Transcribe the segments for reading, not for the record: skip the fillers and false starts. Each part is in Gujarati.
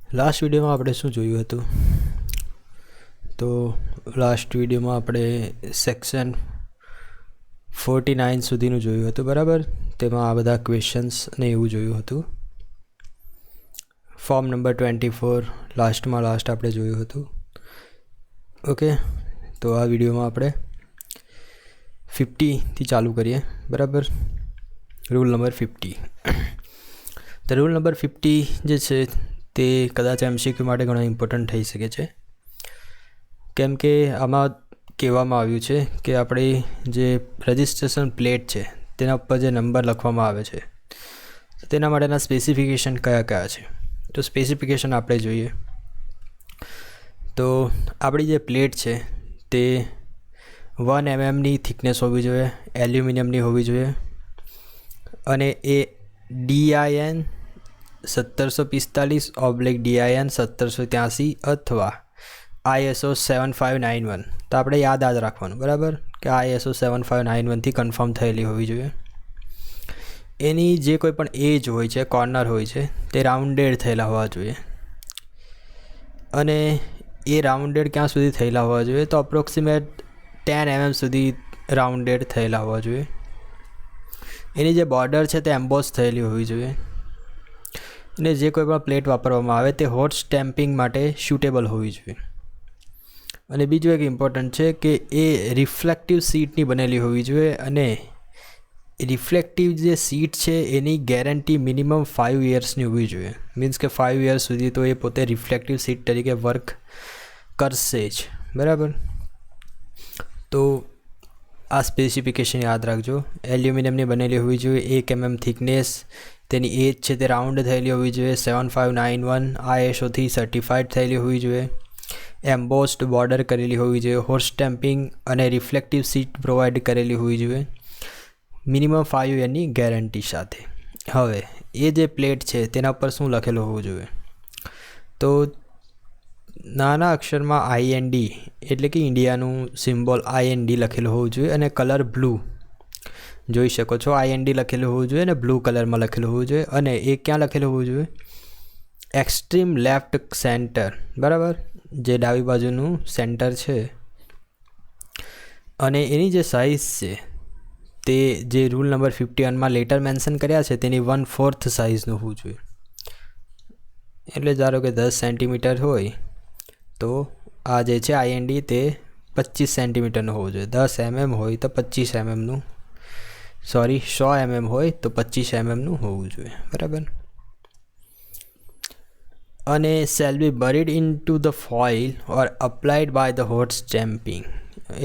લાસ્ટ વિડીયોમાં આપણે શું જોયું હતું? તો લાસ્ટ વિડીયોમાં આપણે સેક્શન 49 સુધીનું જોયું હતું, બરાબર? તેમાં આ બધા ક્વેશ્ચન્સ ને એવું જોયું હતું. ફોર્મ નંબર 24 લાસ્ટ આપણે જોયું હતું. ઓકે, તો આ વિડીયોમાં આપણે 50થી ચાલુ કરીએ, બરાબર? Rule number 50. તો રૂલ નંબર 50 જે છે તે કદાચ MCQ માટે ઘણો ઇમ્પોર્ટન્ટ થઈ શકે છે, કેમ કે આમાં કહેવામાં આવ્યું છે કે આપણી જે રજિસ્ટ્રેશન પ્લેટ છે તેના ઉપર જે નંબર લખવામાં આવે છે તેના માટેના સ્પેસિફિકેશન કયા કયા છે. તો સ્પેસિફિકેશન આપણે જોઈએ તો આપણી જે પ્લેટ છે તે 1 mmની થિકનેસ હોવી જોઈએ, એલ્યુમિનિયમની હોવી જોઈએ, અને એ DIN 1745/DIN 1783 અથવા ISO 7591. તો આપણે યાદ રાખવાનું, બરાબર, કે ISO 7591થી કન્ફર્મ થયેલી હોવી જોઈએ. એની જે કોઈ પણ એજ હોય છે, કોર્નર હોય છે, તે રાઉન્ડેડ થયેલા હોવા જોઈએ. અને એ રાઉન્ડેડ ક્યાં સુધી થયેલા હોવા જોઈએ? તો અપ્રોક્સિમેટ 10 mm સુધી રાઉન્ડેડ થયેલા હોવા જોઈએ. એની જે બોર્ડર છે તે એમ્બોસ થયેલી હોવી જોઈએ. અને જે કોઈ પણ પ્લેટ વાપરવામાં આવે તે હોટ સ્ટેમ્પિંગ માટે સ્યુટેબલ હોવી જોઈએ. અને બીજું એક ઇમ્પોર્ટન્ટ છે કે એ રિફ્લેક્ટિવ સીટની બનેલી હોવી જોઈએ, અને રિફ્લેક્ટિવ જે સીટ છે એની ગેરંટી મિનિમમ 5 yearsની હોવી જોઈએ. મીન્સ કે 5 years સુધી તો એ પોતે રિફ્લેક્ટિવ સીટ તરીકે વર્ક કરશે જ, બરાબર? તો આ સ્પેસિફિકેશન યાદ રાખજો. એલ્યુમિનિયમની બનેલી હોવી જોઈએ, 1 mm થિકનેસ, તેની એજ છે તે રાઉન્ડ થયેલી હોવી જોઈએ, 7591 ISOથી સર્ટિફાઈડ થયેલી હોવી જોઈએ, એમ્બોસ્ડ બોર્ડર કરેલી હોવી જોઈએ, હોટ સ્ટેમ્પિંગ અને રિફ્લેક્ટિવ સીટ પ્રોવાઈડ કરેલી હોવી જોઈએ, મિનિમમ 5 yearની ગેરંટી સાથે. હવે એ જે પ્લેટ છે તેના પર શું લખેલું હોવું જોઈએ? તો નાના અક્ષરમાં IND એટલે કે ઇન્ડિયાનું સિમ્બોલ IND લખેલું હોવું જોઈએ, અને કલર બ્લુ જોઈ શકો છો. IND લખેલું હોવું જોઈએ અને બ્લુ કલરમાં લખેલું હોવું જોઈએ. અને એ ક્યાં લખેલું હોવું જોઈએ? એક્સ્ટ્રીમ લેફ્ટ સેન્ટર, બરાબર, જે ડાબી બાજુનું સેન્ટર છે. અને એની જે સાઇઝ છે તે જે રૂલ નંબર 51માં લેટર મેન્શન કર્યા છે તેની 1/4 સાઇઝનું હોવું જોઈએ. એટલે ધારો કે 10 સેન્ટીમીટર હોય તો આ જે છે IND તે 25 સેન્ટીમીટરનું હોવું જોઈએ. 10 mm હોય તો 25 mmનું, 100 mm હોય તો 25 mmનું હોવું જોઈએ, બરાબર? અને shall be buried into the foil or applied by the hot stamping.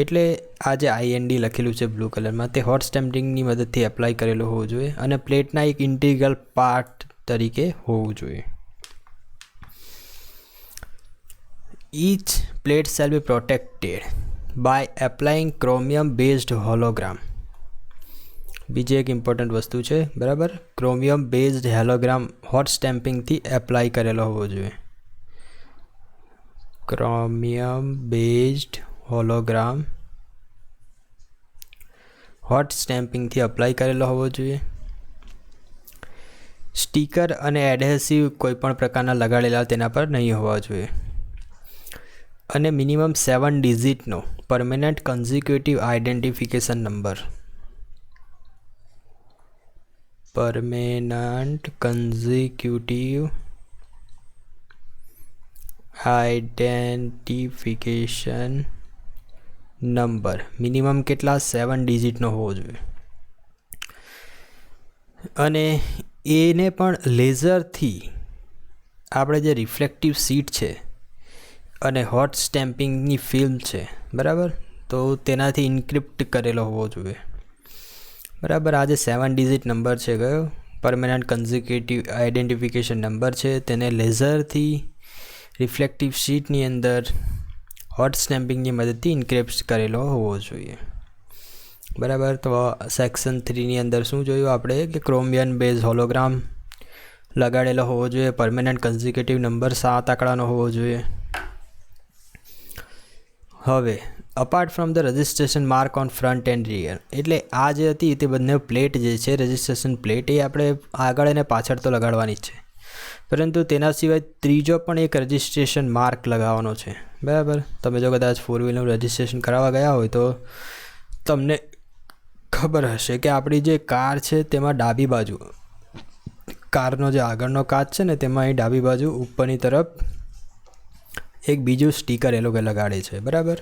એટલે આ જે IND લખેલું છે બ્લુ કલરમાં તે હોટ સ્ટેમ્પિંગની મદદથી એપ્લાય કરેલું હોવું જોઈએ, અને પ્લેટના એક ઇન્ટિગ્રલ પાર્ટ તરીકે હોવું જોઈએ. Each plate shall be protected by applying chromium based hologram. બીજી એક ઇમ્પોર્ટન્ટ વસ્તુ છે, બરાબર? ક્રોમિયમ બેઝડ હેલોગ્રામ હોટ સ્ટેમ્પિંગથી એપ્લાય કરેલો હોવો જોઈએ. ક્રોમિયમ બેઝડ હોલોગ્રામ હોટ સ્ટેમ્પિંગથી એપ્લાય કરેલો હોવો જોઈએ. સ્ટીકર અને એડહેસિવ કોઈ પણ પ્રકારના લગાડેલા તેના પર નહીં હોવા જોઈએ. અને મિનિમમ 7 ડિજિટનો permanent consecutive identification number, permanent consecutive identification number minimum કેટલા? 7 ડિજિટનો હોવો જોઈએ. અને એને પણ લેઝરથી આપણે જે રિફ્લેક્ટિવ સીટ છે અને હોટ સ્ટેમ્પિંગની ફિલ્મ છે, બરાબર, તો તેનાથી ઇન્ક્રિપ્ટ કરેલો હોવો જોઈએ, બરાબર? આ જે 7 ડિજિટ નંબર છે, કયો? પરમેનન્ટ કન્ઝિક્યુટિવ આઇડેન્ટિફિકેશન નંબર છે, તેને લેઝરથી રિફ્લેક્ટિવ શીટની અંદર હોટ સ્ટેમ્પિંગની મદદથી ઇન્ક્રિપ્ટ કરેલો હોવો જોઈએ, બરાબર? તો સેક્શન 3ની અંદર શું જોયું આપણે? કે ક્રોમિયમ બેઝ હોલોગ્રામ લગાડેલો હોવો જોઈએ, પરમેનન્ટ કન્ઝિક્યુટિવ નંબર 7 આંકડાનો હોવો જોઈએ. હવે apart from the registration mark on front end rear, એટલે આ જે હતી તે બંને પ્લેટ જે છે રજિસ્ટ્રેશન પ્લેટ એ આપણે આગળ અને પાછળ તો લગાડવાની જ છે. પરંતુ તેના સિવાય ત્રીજો પણ એક રજિસ્ટ્રેશન માર્ક લગાવવાનો છે, બરાબર. તમે જો કદાચ 4 વ્હીલનું રજિસ્ટ્રેશન કરાવવા ગયા હોય તો તમને ખબર હશે કે આપણી જે કાર છે તેમાં ડાબી બાજુ, કારનો જે આગળનો કાચ છે ને તેમાં અહીં ડાબી બાજુ ઉપરની તરફ એક બીજું સ્ટીકર એ લોકો લગાડે છે, બરાબર.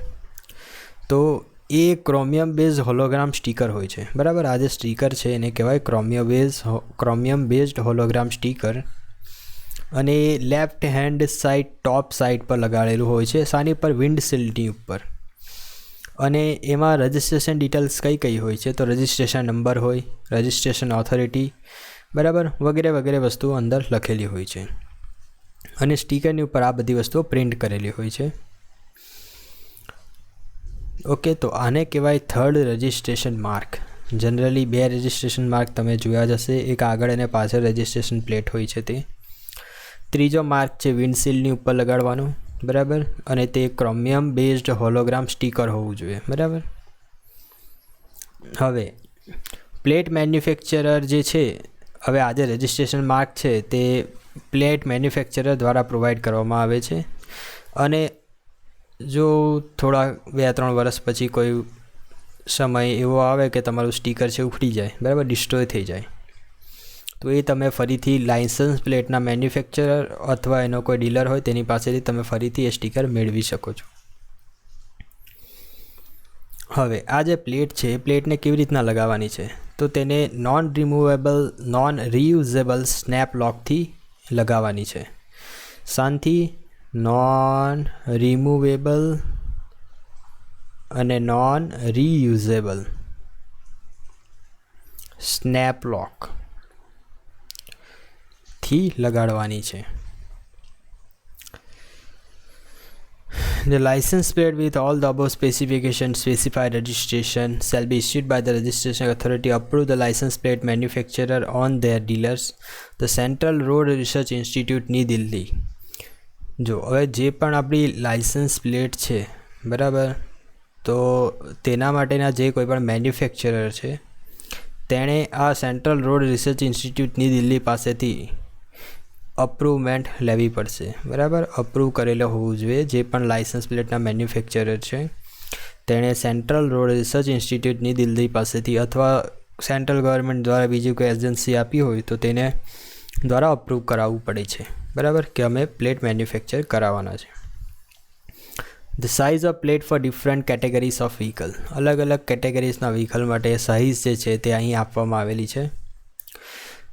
તો એ ક્રોમિયમ બેઝ હોલોગ્રામ સ્ટીકર હોય છે, બરાબર. આ જે સ્ટીકર છે એને કહેવાય ક્રોમિયમ બેઝડ હોલોગ્રામ સ્ટીકર. અને એ left hand side top side પર લગાડેલું હોય છે, સાની પર વિન્ડશીલ્ડની ઉપર. અને એમાં રજિસ્ટ્રેશન ડિટેલ્સ કઈ હોય છે તો રજિસ્ટ્રેશન નંબર હોય, રજિસ્ટ્રેશન ઓથોરિટી, બરાબર, વગેરે વગેરે વસ્તુઓ અંદર લખેલી હોય છે. અને સ્ટીકરની ઉપર આ બધી વસ્તુઓ પ્રિન્ટ કરેલી હોય છે. ઓકે, તો આને કહેવાય third registration mark. Generally 2 registration mark તમે જોયા જ હશે, એક આગળ અને પાછળ રજિસ્ટ્રેશન પ્લેટ હોય છે તે. ત્રીજો માર્ક છે વિન્ડશીલ્ડની ઉપર લગાડવાનું, બરાબર. અને તે ક્રોમિયમ બેઝડ હોલોગ્રામ સ્ટીકર હોવું જોઈએ, બરાબર. હવે પ્લેટ મેન્યુફેક્ચરર જે છે, હવે આ જે રજિસ્ટ્રેશન માર્ક છે તે પ્લેટ મેન્યુફેક્ચરર દ્વારા પ્રોવાઈડ કરવામાં આવે છે. અને જો થોડા 2-3 વર્ષ પછી કોઈ સમય એવો આવે કે તમારું સ્ટીકર છે ઉખડી જાય, બરાબર, ડિસ્ટ્રોય થઈ જાય, તો એ તમે ફરીથી લાઇસન્સ પ્લેટના મેન્યુફેક્ચરર અથવા એનો કોઈ ડીલર હોય તેની પાસેથી તમે ફરીથી એ સ્ટીકર મેળવી શકો છો. હવે આ જે પ્લેટ છે એ પ્લેટને કેવી રીતના લગાવવાની છે તો તેને નોન રીયુઝેબલ સ્નેપ લોકથી લગાવવાની છે. શાંતિ નોન રિમૂવેબલ અને નોન રીયુઝેબલ સ્નેપ લોક થી લગાડવાની છે. The license plate with all the above specifications specified registration shall be issued by the registration authority approved the license plate manufacturer on their dealers, the Central Road Research Institute, New Delhi. જો હવે જે પણ આપણી લાઇસન્સ પ્લેટ છે, બરાબર, તો તેના માટેના જે કોઈ પણ મેન્યુફેક્ચરર છે તેણે આ સેન્ટ્રલ રોડ રિસર્ચ ઇન્સ્ટિટ્યૂટની દિલ્હી પાસેથી અપ્રૂવમેન્ટ લેવી પડશે, બરાબર. અપ્રૂવ કરેલો હોવું જોઈએ. જે પણ લાઇસન્સ પ્લેટના મેન્યુફેક્ચરર છે તેણે સેન્ટ્રલ રોડ રિસર્ચ ઇન્સ્ટિટ્યૂટની દિલ્હી પાસેથી અથવા સેન્ટ્રલ ગવર્મેન્ટ દ્વારા બીજી કોઈ એજન્સી આપી હોય તો તેને દ્વારા અપ્રૂવ કરાવવું પડે છે, બરાબર, કે અમે પ્લેટ મેન્યુફેક્ચર કરાવવાના છે. The size of plate for different categories of vehicle. અલગ અલગ કેટેગરીઝના વ્હીકલ માટે સાઇઝ જે છે તે અહીં આપવામાં આવેલી છે.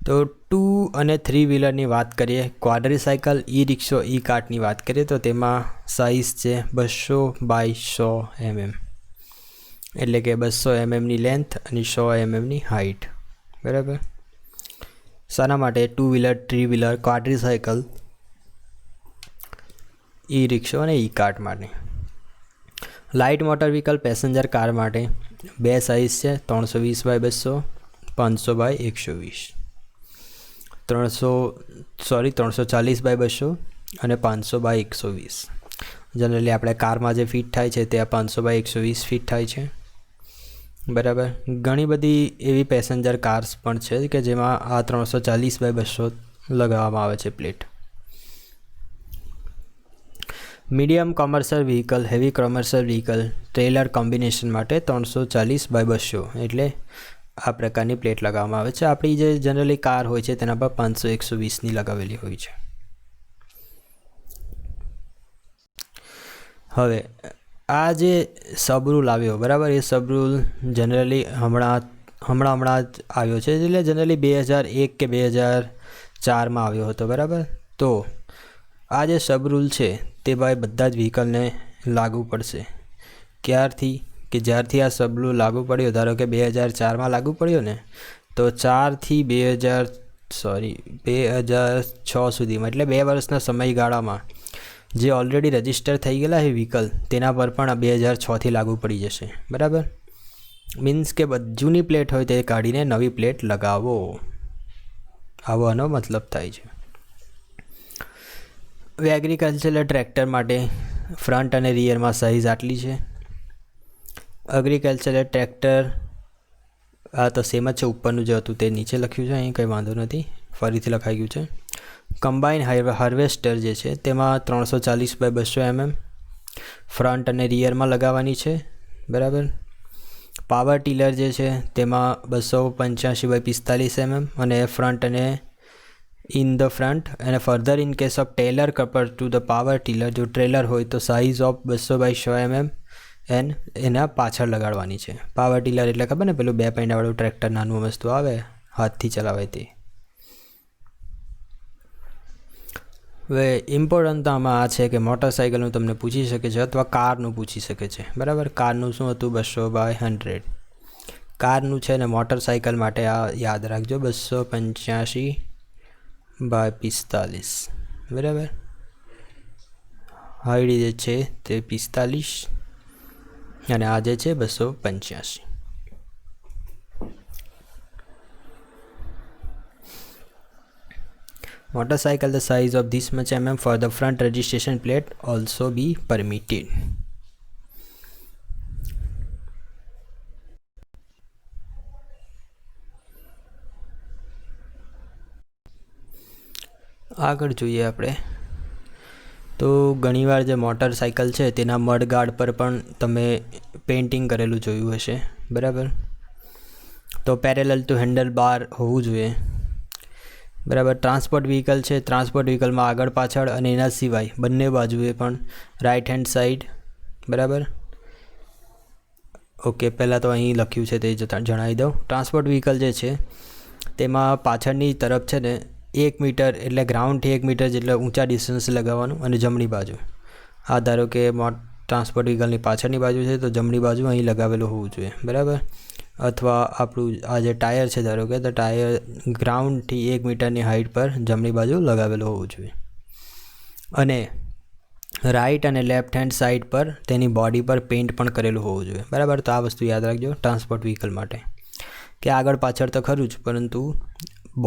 તો 2 અને 3 વ્હીલરની વાત કરીએ, ક્વાડ્રીસાઇકલ, ઈ રિક્ષો, ઈ કાર્ટની વાત કરીએ તો તેમાં સાઇઝ છે 200 બાય 100 mm, એટલે કે 200 mmની લેન્થ અને 100 mmની હાઇટ, બરાબર. શાના માટે? 2 વ્હીલર, 3 વ્હીલર, ક્વાડ્રીસાઇકલ, ઈ રિક્ષો અને ઈ કાર્ટ માટે. Light motor vehicle passenger car માટે 2 સાઇઝ છે, 320 બાય 200, 500 બાય 120, 340 બાય 200 અને 500 બાય 120. જનરલી આપણે કારમાં જે ફિટ થાય છે તે 500 બાય 120 ફિટ થાય છે, બરાબર. ઘણી બધી એવી પેસેન્જર કાર્સ પણ છે કે જેમાં આ 340 બાય 200 લગાવવામાં આવે છે plate. Medium commercial vehicle, heavy commercial vehicle, trailer combination માટે 340 બાય 200 એટલે આ પ્રકારની પ્લેટ લગાવવામાં આવે છે. આપણી જે જનરલી કાર હોય છે તેના પર 500-120ની લગાવેલી હોય છે. હવે આ જે સબ રૂલ આવ્યો, બરાબર, એ સબ રૂલ જનરલી હમણાં જ આવ્યો છે, એટલે જનરલી 2001 કે 2004માં આવ્યો હતો, બરાબર. તો આ જે સબ રૂલ છે તે ભાઈ બધા જ વ્હીકલને લાગુ પડશે. ક્યારથી? કે જ્યારથી આ સબ રૂલ લાગુ પડ્યો, ધારો કે 2004માં લાગુ પડ્યો ને, તો 4 થી 2006 સુધીમાં, એટલે 2 વર્ષના સમયગાળામાં જે ઓલરેડી રજિસ્ટર થઈ ગયેલા છે વ્હીકલ તેના પર પણ 2006થી લાગુ પડી જશે, બરાબર. મીન્સ કે જૂની પ્લેટ હોય તે કાઢીને નવી પ્લેટ લગાવો, આવવાનો મતલબ થાય છે. હવે એગ્રીકલ્ચરલ ટ્રેક્ટર માટે ફ્રન્ટ અને રિયરમાં સાઇઝ આટલી છે. એગ્રીકલ્ચરલ ટ્રેક્ટર આ તો સેમ જ છે, ઉપરનું જે હતું તે નીચે લખ્યું છે, અહીં કંઈ વાંધો નથી, ફરીથી લખાઈ ગયું છે. કમ્બાઇન હાર્વેસ્ટર જે છે તેમાં 340/200 mm ફ્રન્ટ અને રિયરમાં લગાવવાની છે, બરાબર. પાવર ટીલર જે છે તેમાં 285/45 mm અને ફ્રન્ટ અને ઇન ધ ફ્રન્ટ. અને further in case of trailer coupled to the power tiller, જો ટ્રેલર હોય તો સાઇઝ ઓફ 200/100 mm એના પાછળ લગાડવાની છે. પાવર ટીલર એટલે ખબર ને, પેલું 2 પૈડાવાળું ટ્રેક્ટર નાનું વસ્તુ આવે હાથથી ચલાવાય તે. હવે ઇમ્પોર્ટન્ટ તો આમાં આ છે કે મોટરસાઇકલનું તમને પૂછી શકે છે અથવા કારનું પૂછી શકે છે, બરાબર. કારનું શું હતું? 200/100. કારનું છે ને મોટરસાઇકલ માટે આ યાદ રાખજો, 285/45, બરાબર. હાઈટ જે છે તે 45 અને આ જે છે 285. Motorcycle the size of this much mm for the front registration plate also be permitted. આગળ જોઈએ આપણે તો ઘણીવાર જે મોટરસાઇકલ છે તેના મડગાર્ડ પર પણ તમે પેઇન્ટિંગ કરેલું જોયું હશે, બરાબર. તો પેરેલલ ટુ હેન્ડલ બાર હોવું જોઈએ, બરાબર. ટ્રાન્સપોર્ટ વ્હીકલ છે, ટ્રાન્સપોર્ટ વ્હીકલમાં આગળ પાછળ અને એના સિવાય બંને બાજુએ પણ રાઇટ હેન્ડ સાઈડ, બરાબર. ઓકે, પહેલાં તો અહીં લખ્યું છે તે જણાવી દઉં. ટ્રાન્સપોર્ટ વ્હીકલ જે છે તેમાં પાછળની તરફ છે ને 1 મીટર એટલે ગ્રાઉન્ડથી 1 મીટર જેટલા ઊંચા ડિસ્ટન્સ લગાવવાનું. અને જમણી બાજુ, આ ધારો કે ટ્રાન્સપોર્ટ વ્હીકલની પાછળની બાજુ છે તો જમણી બાજુ અહીં લગાવેલું હોવું જોઈએ, બરાબર. અથવા આપણું આ જે ટાયર છે ધારો કે, તો ટાયર ગ્રાઉન્ડથી 1 મીટરની હાઇટ પર જમણી બાજુ લગાવેલું હોવું જોઈએ. અને રાઇટ અને લેફ્ટ હેન્ડ સાઈડ પર તેની બોડી પર પેઇન્ટ પણ કરેલું હોવું જોઈએ, બરાબર. તો આ વસ્તુ યાદ રાખજો ટ્રાન્સપોર્ટ વ્હીકલ માટે, કે આગળ પાછળ તો ખરું જ, પરંતુ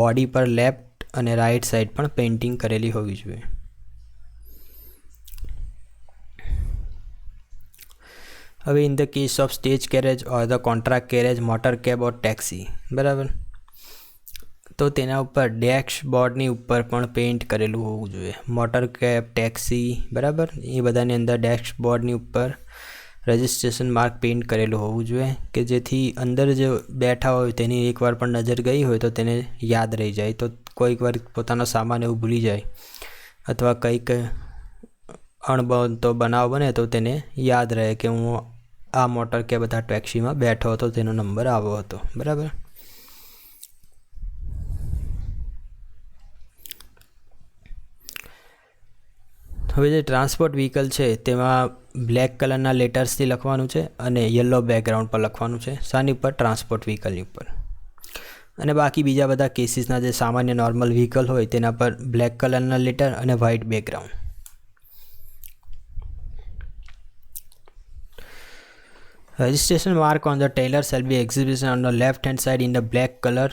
બોડી પર લેફ્ટ અને રાઇટ સાઈડ પણ પેઇન્ટિંગ કરેલી હોવી જોઈએ. હવે in the case of stage carriage or the contract carriage, motor cab or taxi, બરાબર. તો તેના ઉપર ડેશબોર્ડની ઉપર પણ પેઇન્ટ કરેલું હોવું જોઈએ. મોટર કેબ, ટેક્સી, બરાબર, એ બધાની અંદર ડેશબોર્ડની ઉપર રજિસ્ટ્રેશન માર્ક પેઇન્ટ કરેલું હોવું જોઈએ, કે જેથી અંદર જે બેઠા હોય તેની એકવાર પણ નજર ગઈ હોય તો તેને યાદ રહી જાય. તો કોઈક વાર પોતાનો સામાન એવું ભૂલી જાય અથવા કંઈક અણબનતો બનાવ બને તો તેને યાદ રહે કે હું આ મોટર કે બધા ટેક્સીમાં બેઠો હતો, તેનો નંબર આવો હતો, બરાબર. હવે જે ટ્રાન્સપોર્ટ વ્હીકલ છે તેમાં બ્લેક કલરના લેટર્સથી લખવાનું છે અને યલો બેકગ્રાઉન્ડ પર લખવાનું છે, શાની ઉપર? ટ્રાન્સપોર્ટ વ્હીકલની ઉપર. અને બાકી બીજા બધા કેસીસના જે સામાન્ય નોર્મલ વ્હીકલ હોય તેના પર બ્લેક કલરના લેટર અને white background. Registration mark on the trailer shall be exhibited on the left hand side in the black color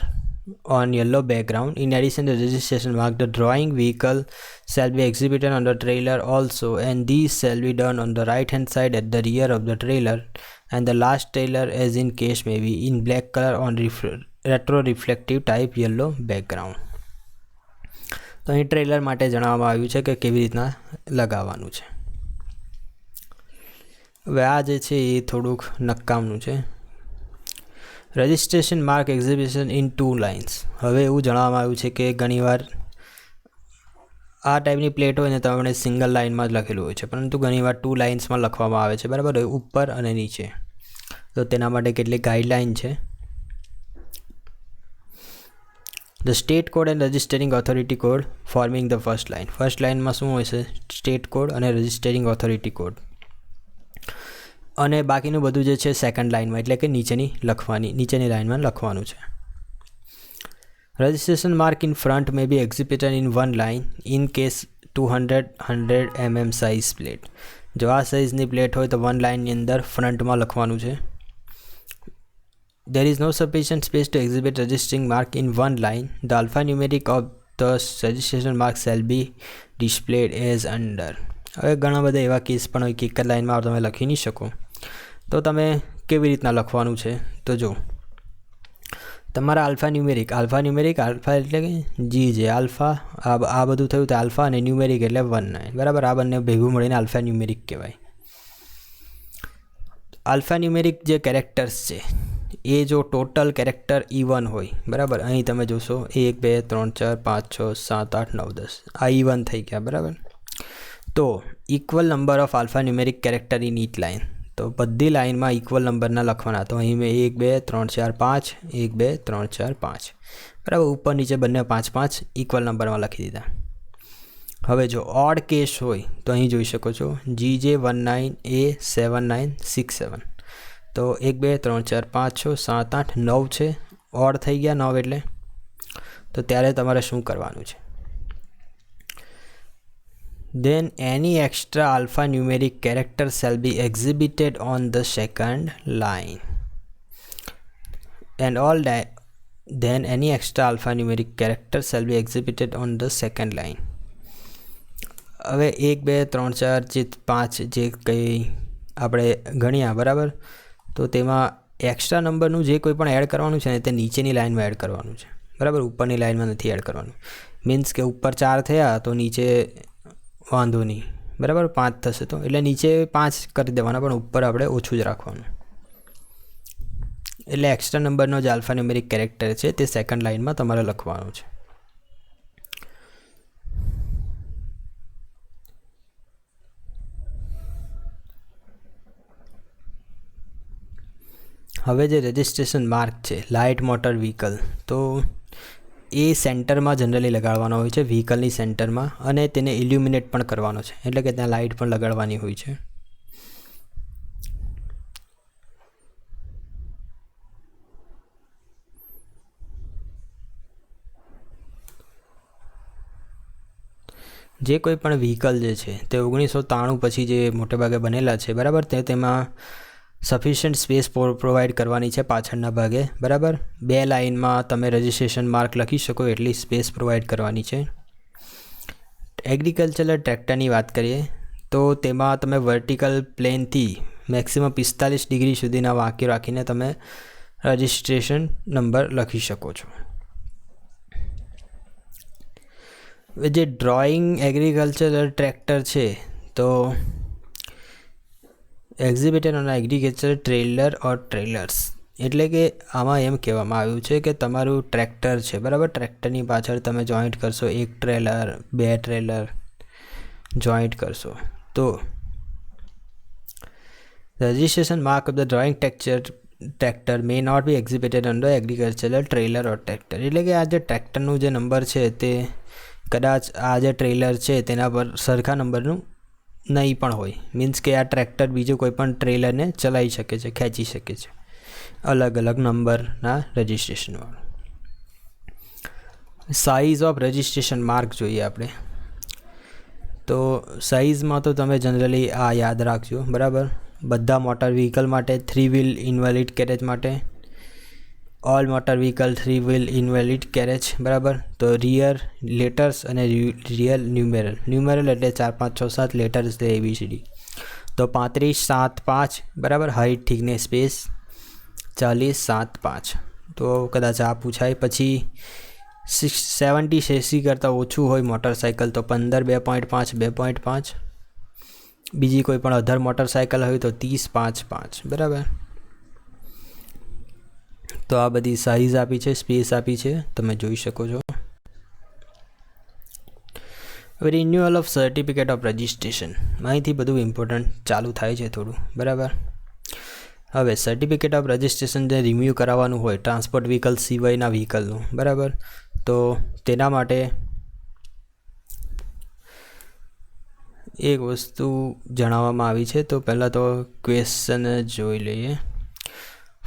on yellow background. In addition to registration mark, the drawing vehicle shall be exhibited on the trailer also, and these shall be done on the right hand side at the rear of the trailer, and the last trailer as in case may be in black color on retro reflective type yellow background. તો અહીં ટ્રેલર માટે જણાવવામાં આવ્યું છે કે કેવી રીતના લગાવવાનું છે. હવે આ જે છે એ થોડુંક નકામનું છે. Registration mark exhibition in 2 lines. હવે એવું જણાવવામાં આવ્યું છે કે ઘણીવાર આ ટાઈપની પ્લેટ હોય ને તમને સિંગલ લાઇનમાં જ લખેલું હોય છે, પરંતુ ઘણીવાર 2 લાઇન્સમાં લખવામાં આવે છે, બરાબર, ઉપર અને નીચે. તો તેના માટે કેટલીક ગાઈડલાઇન છે. The state code and registering authority code forming the first line. First લાઇનમાં શું હોય છે? સ્ટેટ કોડ અને રજિસ્ટરિંગ ઓથોરિટી કોડ. અને બાકીનું બધું જે છે સેકન્ડ લાઇનમાં એટલે કે નીચેની લાઇનમાં લખવાનું છે. Registration mark in front may be exhibited in 1 line in case 200 mm size plate. જો આ સાઇઝની પ્લેટ હોય તો 1 લાઇનની અંદર ફ્રન્ટમાં લખવાનું છે. There is no sufficient space to exhibit registering mark in 1 line. The alphanumeric of the registration mark shall be displayed as under. હવે ઘણા બધા એવા કેસ પણ હોય કે એક જ લાઇનમાં તમે લખી નહીં શકો, તો તમે કેવી રીતના લખવાનું છે? તો જો તમારા આલ્ફા ન્યુમેરિક આલ્ફા એટલે કે જી જે આલ્ફા આ બધું થયું તો આલ્ફા અને ન્યુમેરિક એટલે 19 બરાબર. આ બંને ભેગું મળીને આલ્ફા ન્યુમેરિક કહેવાય. આલ્ફા ન્યુમેરિક જે કેરેક્ટર્સ છે એ જો ટોટલ કેરેક્ટર ઇવન હોય બરાબર. અહીં તમે જોશો 1 2 3 4 5 6 7 8 9 10 આ ઇવન થઈ ગયા બરાબર. તો equal number of alphanumeric character in each line, તો બધી લાઇનમાં ઇક્વલ નંબરના લખવાના. તો અહીં મેં 1 2 3 4 5 1 2 3 4 5 બરાબર. ઉપર નીચે બંને 5 5 ઇક્વલ નંબરમાં લખી દીધા. હવે જો ઓડ કેસ હોય તો અહીં જોઈ શકો છો GJ19A7967. તો 1 2 3 4 5 6 7 8 9 છે. ઓડ થઈ ગયા 9 એટલે. તો ત્યારે તમારે શું કરવાનું છે? Then any extra alphanumeric character shall be exhibited on the second line, and then any extra alphanumeric character shall be exhibited on the second line. હવે 1 2 3 4 જે 5 જે કંઈ આપણે ગણ્યા બરાબર. તો તેમાં એક્સ્ટ્રા નંબરનું જે કોઈ પણ એડ કરવાનું છે ને તે નીચેની લાઇનમાં એડ કરવાનું છે બરાબર. ઉપરની લાઇનમાં નથી એડ કરવાનું. મીન્સ કે ઉપર 4 થયા તો નીચે વાંધો નહીં બરાબર. 5 થશે તો એટલે નીચે 5 કરી દેવાના, પણ ઉપર આપણે ઓછું જ રાખવાનું. એટલે એક્સ્ટ્રા નંબરનો જે આલ્ફા ન્યુમેરિક કેરેક્ટર છે તે સેકન્ડ લાઇનમાં તમારે લખવાનું છે. હવે જે રજિસ્ટ્રેશન માર્ક છે લાઇટ મોટર વ્હીકલ, તો એ સેન્ટરમાં જનરલી લગાડવાનો હોય છે, વ્હીકલની સેન્ટરમાં. અને તેને ઇલ્યુમિનેટ પણ કરવાનો છે, એટલે કે ત્યાં લાઇટ પણ લગાડવાની હોય છે. જે કોઈ પણ વ્હીકલ જે છે તે 1993 પછી જે મોટેભાગે બનેલા છે બરાબર. તેમાં સફિશિયન્ટ સ્પેસ પ્રોવાઈડ કરવાની છે પાછળના ભાગે બરાબર. 2 લાઇનમાં તમે રજિસ્ટ્રેશન માર્ક લખી શકો એટલી સ્પેસ પ્રોવાઈડ કરવાની છે. એગ્રીકલ્ચરલ ટ્રેક્ટરની વાત કરીએ તો તેમાં તમે વર્ટિકલ પ્લેનથી મેક્સિમમ 45 ડિગ્રી સુધીના વાંકી રાખીને તમે રજિસ્ટ્રેશન નંબર લખી શકો છો. જે ડ્રોઈંગ એગ્રીકલ્ચરલ ટ્રેક્ટર છે તો એક્ઝિબિટેડ ઓન એગ્રીકલ્ચર ટ્રેલર ઓર ટ્રેલર્સ, એટલે કે આમાં એમ કહેવામાં આવ્યું છે કે તમારું ટ્રેક્ટર છે બરાબર. ટ્રેક્ટરની પાછળ તમે જોઈન્ટ કરશો 1 ટ્રેલર 2 ટ્રેલર જોઈન્ટ કરશો. તો registration mark of the drawing tractor may not be exhibited under agricultural trailer or tractor, એટલે કે આ જે ટ્રેક્ટરનું જે નંબર છે તે કદાચ આ જે ટ્રેલર છે તેના પર સરખા નંબરનું નહીં પણ હોય. મીન્સ કે આ ટ્રેક્ટર બીજું કોઈ પણ ટ્રેલરને ચલાવી શકે છે, ખેંચી શકે છે, અલગ અલગ નંબરના રજિસ્ટ્રેશનવાળું. સાઇઝ ઓફ રજિસ્ટ્રેશન માર્ક જોઈએ આપણે. તો સાઇઝમાં તો તમે જનરલી આ યાદ રાખજો બરાબર. બધા મોટર વ્હીકલ માટે 3 વ્હીલ ઇન્વેલિડ કેરેજ માટે all motor vehicle 3 wheel invalid carriage બરાબર. તો રિયર લેટર્સ અને રિયલ ન્યુમેરલ એટલે 4 5 6 7 લેટર્સ છે ABCD. તો 35 7 5 બરાબર. Height thickness space 40 7 5. તો કદાચ આ પૂછાય. પછી 70 cc કરતાં ઓછું હોય મોટરસાઇકલ તો 15 2.5 2.5. બીજી કોઈ પણ અધર મોટરસાઇકલ હોય તો 30 5 5 બરાબર. તો આ બધી સાઇઝ આપી છે, સ્પેસ આપી છે, તમે જોઈ શકો છો. હવે renewal of certificate of registration, અહીંથી બધું ઇમ્પોર્ટન્ટ ચાલુ થાય છે થોડું બરાબર. હવે સર્ટિફિકેટ ઓફ રજિસ્ટ્રેશન જે રિન્યૂ કરાવવાનું હોય ટ્રાન્સપોર્ટ વ્હીકલ સિવાયના વ્હીકલનું બરાબર. તો તેના માટે એક વસ્તુ જણાવવામાં આવી છે. તો પહેલાં તો ક્વેશ્ચન જોઈ લઈએ.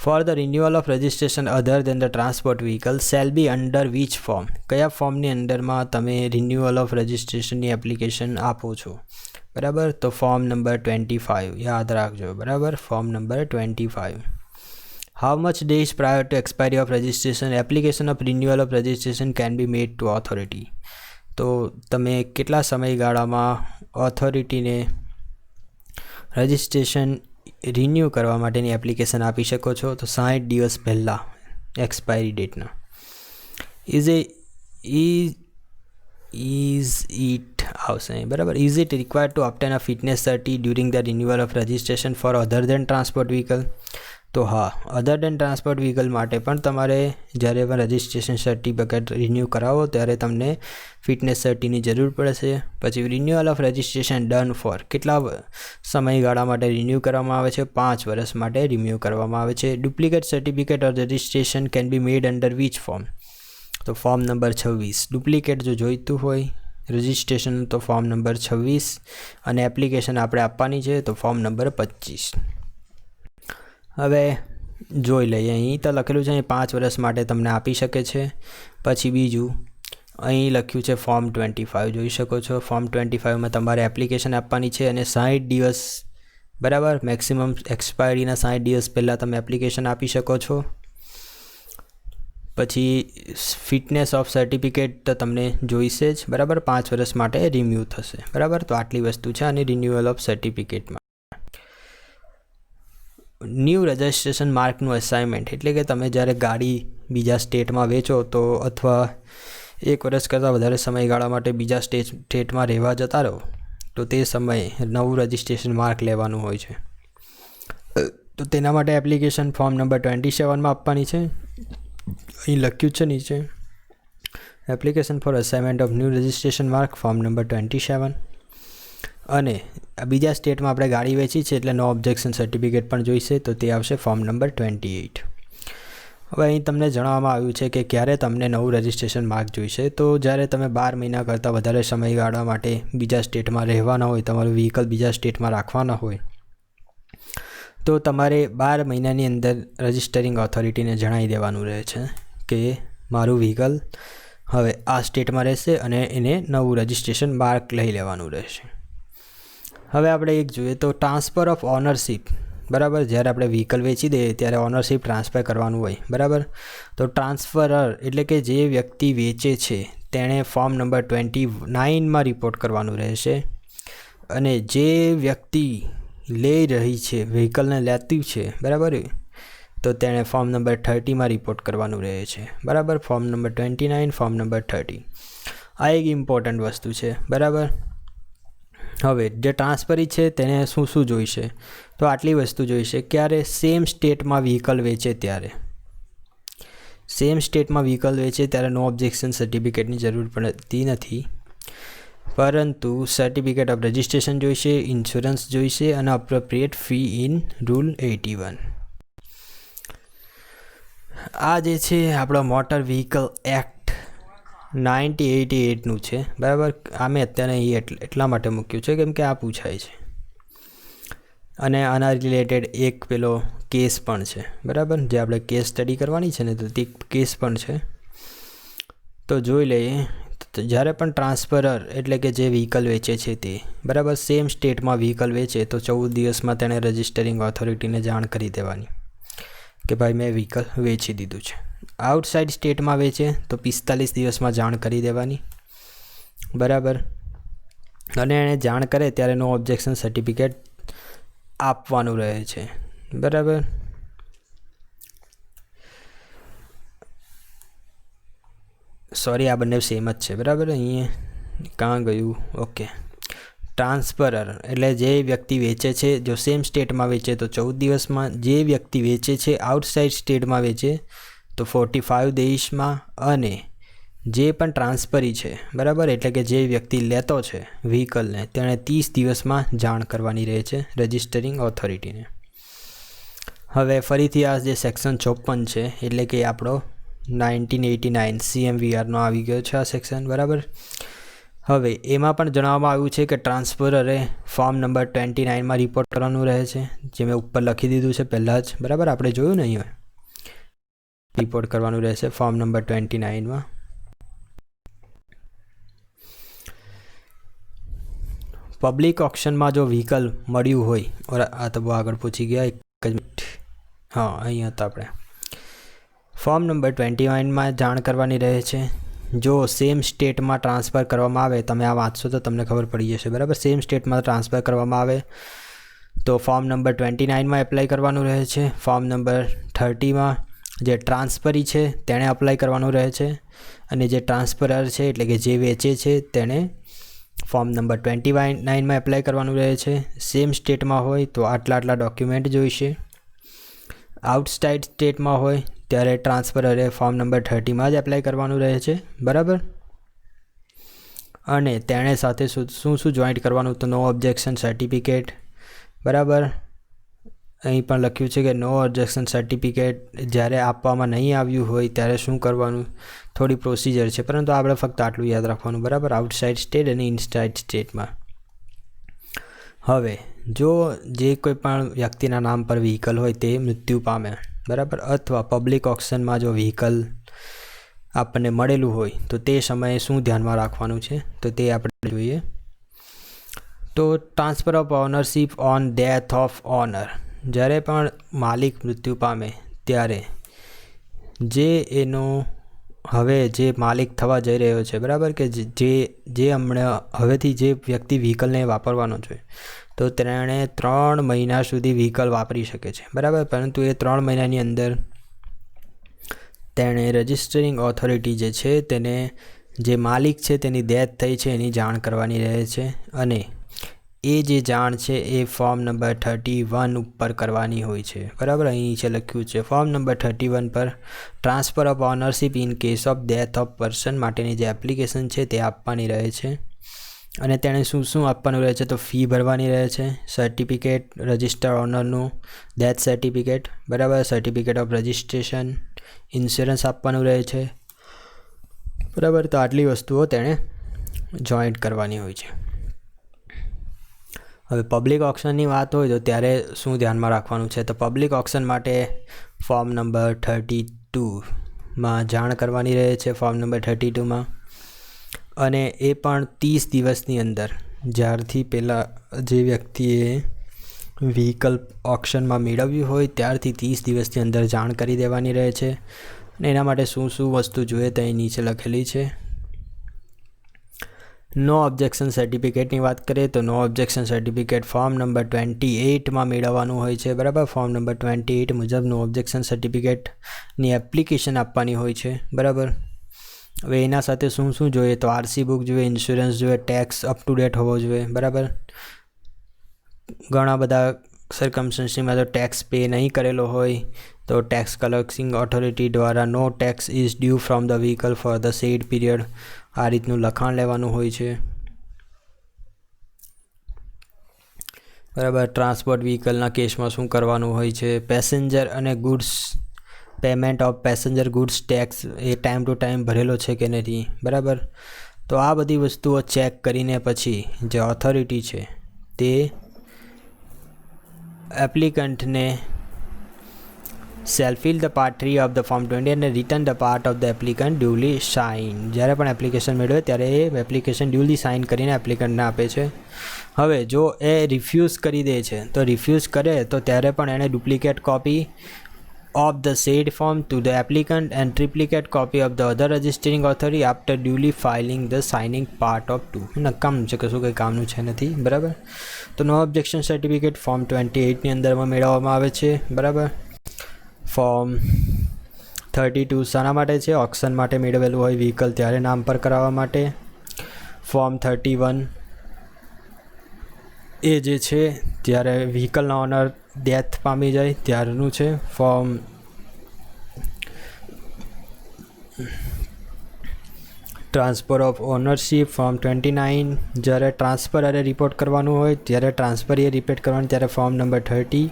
For the renewal of registration other than the transport vehicle shall be under which form? કયા ફોર્મની અંડરમાં તમે રિન્યુઅલ ઓફ રજિસ્ટ્રેશનની એપ્લિકેશન આપો છો બરાબર. તો ફોર્મ નંબર 25 યાદ રાખજો બરાબર. Form number 25. How much days prior to expiry of registration application of renewal of registration can be made to authority? તો તમે કેટલા સમયગાળામાં ઓથોરિટીને રજિસ્ટ્રેશન રિન્યૂ કરવા માટેની એપ્લિકેશન આપી શકો છો? તો 60 દિવસ પહેલાં એક્સપાયરી ડેટના. ઇઝ ઇટ આવશે બરાબર. Is it required to obtain a fitness certi during the renewal of registration for other than transport vehicle. તો હા, અધર દેન ટ્રાન્સપોર્ટ વ્હીકલ માટે પણ તમારે જ્યારે પણ રજિસ્ટ્રેશન સર્ટિફિકેટ રિન્યૂ કરાવો ત્યારે તમને ફિટનેસ સર્ટિની જરૂર પડશે. પછી renewal of registration done for કેટલા સમયગાળા માટે રિન્યૂ કરવામાં આવે છે? 5 વર્ષ માટે રિન્યૂ કરવામાં આવે છે. Duplicate certificate of registration can be made under which form? તો ફોર્મ નંબર 26. ડુપ્લિકેટ જો જોઈતું હોય રજિસ્ટ્રેશન તો ફોર્મ નંબર 26 અને એપ્લિકેશન આપણે આપવાની છે તો ફોર્મ નંબર 25. હવે જોઈ લઈએ, અહીં તો લખેલું છે અહીં 5 વર્ષ માટે તમને આપી શકે છે. પછી બીજું અહીં લખ્યું છે ફોર્મ 25, જોઈ શકો છો. ફોર્મ 25માં તમારે એપ્લિકેશન આપવાની છે અને 60 દિવસ બરાબર, મેક્સિમમ એક્સપાયરીના 60 દિવસ પહેલાં તમે એપ્લિકેશન આપી શકો છો. પછી ફિટનેસ ઓફ સર્ટિફિકેટ તો તમને જોઈશે જ બરાબર, 5 વર્ષ માટે રિન્યૂ થશે બરાબર. તો આટલી વસ્તુ છે અને રિન્યુઅલ ઓફ સર્ટિફિકેટમાં. ન્યૂ રજિસ્ટ્રેશન માર્કનું અસાઇનમેન્ટ એટલે કે તમે જ્યારે ગાડી બીજા સ્ટેટમાં વેચો તો અથવા 1 વર્ષ કરતાં વધારે સમયગાળા માટે બીજા સ્ટેટમાં રહેવા જતા રહો તો તે સમયે નવું રજિસ્ટ્રેશન માર્ક લેવાનું હોય છે. તો તેના માટે એપ્લિકેશન ફોર્મ નંબર 27માં આપવાની છે. અહીં લખ્યું છે નીચે application for assignment of new registration mark form number 27. અને બીજા સ્ટેટમાં આપણે ગાડી વેચી છે એટલે નો ઓબ્જેક્શન સર્ટિફિકેટ પણ જોઈશે તો તે આવશે ફોર્મ નંબર 28. હવે અહીં તમને જણાવવામાં આવ્યું છે કે ક્યારે તમને નવું રજિસ્ટ્રેશન માર્ક જોઈશે. તો જ્યારે તમે 12 મહિના કરતાં વધારે સમયગાળા માટે બીજા સ્ટેટમાં રહેવાના હોય, તમારું વ્હીકલ બીજા સ્ટેટમાં રાખવાના હોય તો તમારે 12 મહિનાની અંદર રજિસ્ટરિંગ ઓથોરિટીને જણાવી દેવાનું રહે છે કે મારું વ્હીકલ હવે આ સ્ટેટમાં રહેશે અને એને નવું રજિસ્ટ્રેશન માર્ક લઈ લેવાનું રહેશે. હવે આપણે એક જોઈએ તો ટ્રાન્સફર ઓફ ઓનરશિપ બરાબર. જ્યારે આપણે વ્હીકલ વેચી દઈએ ત્યારે ઓનરશિપ ટ્રાન્સફર કરવાનું હોય બરાબર. તો ટ્રાન્સફરર એટલે કે જે વ્યક્તિ વેચે છે તેણે ફોર્મ નંબર 29માં રિપોર્ટ કરવાનું રહેશે અને જે વ્યક્તિ લઈ રહી છે વ્હીકલને લેતી છે બરાબર તો તેણે ફોર્મ નંબર 30માં રિપોર્ટ કરવાનું રહે છે બરાબર. Form number 29, form number 30. આ એક ઇમ્પોર્ટન્ટ વસ્તુ છે બરાબર. હવે જે ટ્રાન્સફરી છે તેને શું શું જોઈશે? તો આટલી વસ્તુ જોઈશે. ક્યારે? સેમ સ્ટેટમાં વ્હીકલ વેચે ત્યારે. સેમ સ્ટેટમાં વ્હીકલ વેચે ત્યારે નો ઓબ્જેક્શન સર્ટિફિકેટની જરૂર પડતી નથી, પરંતુ સર્ટિફિકેટ ઓફ રજિસ્ટ્રેશન જોઈશે, ઇન્સ્યોરન્સ જોઈશે અને અપ્રોપ્રિએટ ફી ઇન રૂલ 81. આ જે છે આપણો મોટર વ્હીકલ એક્ટ 1988નું છે બરાબર. આ મેં અત્યારે અહીં એટલા માટે મૂક્યું છે કેમ કે આ પૂછાય છે અને આના રિલેટેડ એક પેલો કેસ પણ છે બરાબર, જે આપણે કેસ સ્ટડી કરવાની છે ને તો તે કેસ પણ છે. તો જોઈ લઈએ. તો જ્યારે પણ ટ્રાન્સફરર એટલે કે જે વ્હીકલ વેચે છે તે બરાબર સેમ સ્ટેટમાં વ્હીકલ વેચે તો 14 દિવસમાં તેણે રજિસ્ટરિંગ ઓથોરિટીને જાણ કરી દેવાની કે ભાઈ મેં વ્હીકલ વેચી દીધું છે. આઉટસાઇડ સ્ટેટમાં વેચે તો 45 દિવસમાં જાણ કરી દેવાની બરાબર. અને એણે જાણ કરે ત્યારે નો ઓબ્જેક્શન સર્ટિફિકેટ આપવાનું રહે છે બરાબર. સોરી, આ બંને સેમ જ છે બરાબર. અહીંયા કાં ગયું? ઓકે. ટ્રાન્સફરર એટલે જે વ્યક્તિ વેચે છે જો સેમ સ્ટેટમાં વેચે તો 14 દિવસમાં, જે વ્યક્તિ વેચે છે આઉટસાઇડ સ્ટેટમાં વેચે તો 45 દિવસમાં, અને જે પણ ટ્રાન્સફરી છે બરાબર એટલે કે જે વ્યક્તિ લેતો છે વ્હીકલને તેણે 30 દિવસમાં જાણ કરવાની રહે છે રજિસ્ટરિંગ ઓથોરિટીને. હવે ફરીથી આ જે સેક્શન 54 છે એટલે કે આપણો 1989 CMVRનો આવી ગયો છે આ સેક્શન બરાબર. હવે એમાં પણ જણાવવામાં આવ્યું છે કે ટ્રાન્સફરરે ફોર્મ નંબર 29માં રિપોર્ટ કરવાનું રહે છે, જે મેં ઉપર લખી દીધું છે પહેલાં જ બરાબર. આપણે જોયું ને અહીંયા રિપોર્ટ કરવાનું રહેશે ફોર્મ નંબર 29માં. પબ્લિક ઓપ્શનમાં જો વ્હીકલ મળ્યું હોય, આ તો બહુ આગળ પૂછી ગયા, એક જ મિનિટ. હા, અહીંયા હતા આપણે. ફોર્મ નંબર 29માં જાણ કરવાની રહે છે. જો સેમ સ્ટેટમાં ટ્રાન્સફર કરવામાં આવે, તમે આ વાંચશો તો તમને ખબર પડી જશે બરાબર. સેમ સ્ટેટમાં ટ્રાન્સફર કરવામાં આવે તો ફોર્મ નંબર 29માં એપ્લાય કરવાનું રહે છે. ફોર્મ નંબર 30માં જે ટ્રાન્સફરી છે તેણે અપ્લાય કરવાનું રહે છે, અને જે ટ્રાન્સફરર છે એટલે કે જે વેચે છે તેણે ફોર્મ નંબર 29માં એપ્લાય કરવાનું રહે છે. સેમ સ્ટેટમાં હોય તો આટલા ડોક્યુમેન્ટ જોઈશે. આઉટસાઇડ સ્ટેટમાં હોય ત્યારે ટ્રાન્સફરરે ફોર્મ નંબર 30માં જ એપ્લાય કરવાનું રહે છે, બરાબર. અને તેણે સાથે શું જોઈન્ટ કરવાનું, તો નો ઓબ્જેક્શન સર્ટિફિકેટ, બરાબર. અહીં પણ લખ્યું છે કે નો ઓબ્જેક્શન સર્ટિફિકેટ જ્યારે આપવામાં નહીં આવ્યું હોય ત્યારે શું કરવાનું, થોડી પ્રોસિજર છે, પરંતુ આપણે ફક્ત આટલું યાદ રાખવાનું, બરાબર. આઉટસાઇડ સ્ટેટ અને ઇનસાઇડ સ્ટેટમાં. હવે જો જે કોઈ પણ વ્યક્તિના નામ પર વ્હીકલ હોય તે મૃત્યુ પામે, બરાબર, અથવા પબ્લિક ઓક્શનમાં જો વ્હીકલ આપણને મળેલું હોય તો તે સમયે શું ધ્યાનમાં રાખવાનું છે, તો તે આપણે જોઈએ. તો transfer of ownership on death of owner, જ્યારે પણ માલિક મૃત્યુ પામે ત્યારે એનો હવે જે માલિક થવા જઈ રહ્યો છે, બરાબર, કે જે હમણાં હવેથી જે વ્યક્તિ વ્હીકલને વાપરવાનો છે તો તેણે 3 મહિના સુધી વ્હીકલ વાપરી શકે છે, બરાબર. પરંતુ એ 3 મહિનાની અંદર તેણે રજિસ્ટરિંગ ઓથોરિટી જે છે તેને જે માલિક છે તેની ડેથ થઈ છે એની જાણ કરવાની રહે છે, અને એ જે જાણ છે એ ફોર્મ નંબર 31 ઉપર કરવાની હોય છે, બરાબર. અહીં નીચે લખ્યું છે ફોર્મ નંબર 31 પર transfer of ownership in case of death of person માટેની જે એપ્લિકેશન છે તે આપવાની રહે છે. અને તેણે શું આપવાનું રહે છે, તો ફી ભરવાની રહે છે, સર્ટિફિકેટ રજિસ્ટર ઓનરનું, ડેથ સર્ટિફિકેટ, બરાબર, સર્ટિફિકેટ ઓફ રજિસ્ટ્રેશન, ઇન્સ્યોરન્સ આપવાનું રહે છે, બરાબર. તો આટલી વસ્તુઓ તેણે જોઈન્ટ કરવાની હોય છે. હવે પબ્લિક ઓક્શનની વાત હોય તો ત્યારે શું ધ્યાનમાં રાખવાનું છે, તો પબ્લિક ઓક્શન માટે ફોર્મ નંબર 32માં જાણ કરવાની રહે છે, ફોર્મ નંબર 32માં. અને એ પણ 30 દિવસની અંદર, જ્યારથી પહેલાં જે વ્યક્તિએ વ્હીકલ ઓક્શનમાં મેળવ્યું હોય ત્યારથી 30 દિવસની અંદર જાણ કરી દેવાની રહે છે. અને એના માટે શું વસ્તુ જોઈએ તો અહીં નીચે લખેલી છે. નો ઓબ્જેક્શન સર્ટિફિકેટની વાત કરીએ તો નો ઓબ્જેક્શન સર્ટિફિકેટ ફોર્મ નંબર 28માં મેળવવાનું હોય છે, બરાબર. ફોર્મ નંબર 28 મુજબ નો ઓબ્જેક્શન સર્ટિફિકેટની એપ્લિકેશન આપવાની હોય છે, બરાબર. હવે એના સાથે શું જોઈએ તો આરસી બુક જોઈએ, ઇન્સ્યોરન્સ જોઈએ, ટેક્સ અપ ટુ ડેટ હોવો જોઈએ, બરાબર. ઘણા બધા સર્કમસ્ટન્સીમાં તો ટેક્સ પે નહીં કરેલો હોય તો ટેક્સ કલેક્ટિંગ ઓથોરિટી દ્વારા no tax is due from the vehicle for the said period, આ રીતનું લખાણ લેવાનું હોય છે, બરાબર. ટ્રાન્સપોર્ટ વ્હીકલના કેસમાં શું કરવાનું હોય છે, પેસેન્જર અને goods payment of passenger goods tax A time to time ભરેલો છે કે નથી, બરાબર. તો આ બધી વસ્તુઓ ચેક કરીને પછી જે ઓથોરિટી છે તે એપ્લિકન્ટને shall fill the part 3 of the form 20 and return the part of the applicant duly signed. જ્યારે પણ એપ્લિકેશન મેળવે ત્યારે એ એપ્લિકેશન ડ્યુલી સાઇન કરીને એપ્લિકન્ટને આપે છે. હવે જો એ રિફ્યુઝ કરી દે છે તો રિફ્યુઝ કરે તો ત્યારે પણ એને duplicate copy of the said form to the applicant and triplicate copy of the other registering authority after duly filing the signing part of 2. નકામ છે, કશું કંઈ કામનું છે નથી, બરાબર. તો નો ઓબ્જેક્શન સર્ટિફિકેટ ફોર્મ 28ની અંદરમાં મેળવવામાં આવે છે, બરાબર. ફોર્મ 32 શાના માટે છે, ઓક્શન માટે મેળવેલું હોય વ્હીકલ ત્યારે નામ પર કરાવવા માટે. ફોર્મ 31 એ જે છે ત્યારે વ્હીકલના ઓનર ડેથ પામી જાય ત્યારનું છે. Form transfer of ownership form 29 જ્યારે ટ્રાન્સફરરે રિપોર્ટ કરવાનું હોય ત્યારે ટ્રાન્સફરીએ રિપોર્ટ કરવાનું ત્યારે ફોર્મ નંબર 30,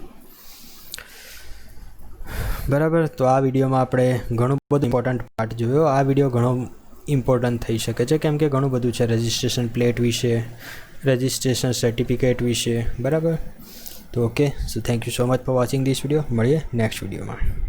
બરાબર. તો આ વિડીયોમાં આપણે ઘણું બધું ઇમ્પોર્ટન્ટ પાર્ટ જોયો. આ વિડીયો ઘણો ઇમ્પોર્ટન્ટ થઈ શકે છે કેમ કે ઘણું બધું છે રજિસ્ટ્રેશન પ્લેટ વિશે, રજિસ્ટ્રેશન સર્ટિફિકેટ વિશે, બરાબર. તો okay, so thank you so much for watching this video. મળીએ નેક્સ્ટ વિડીયોમાં.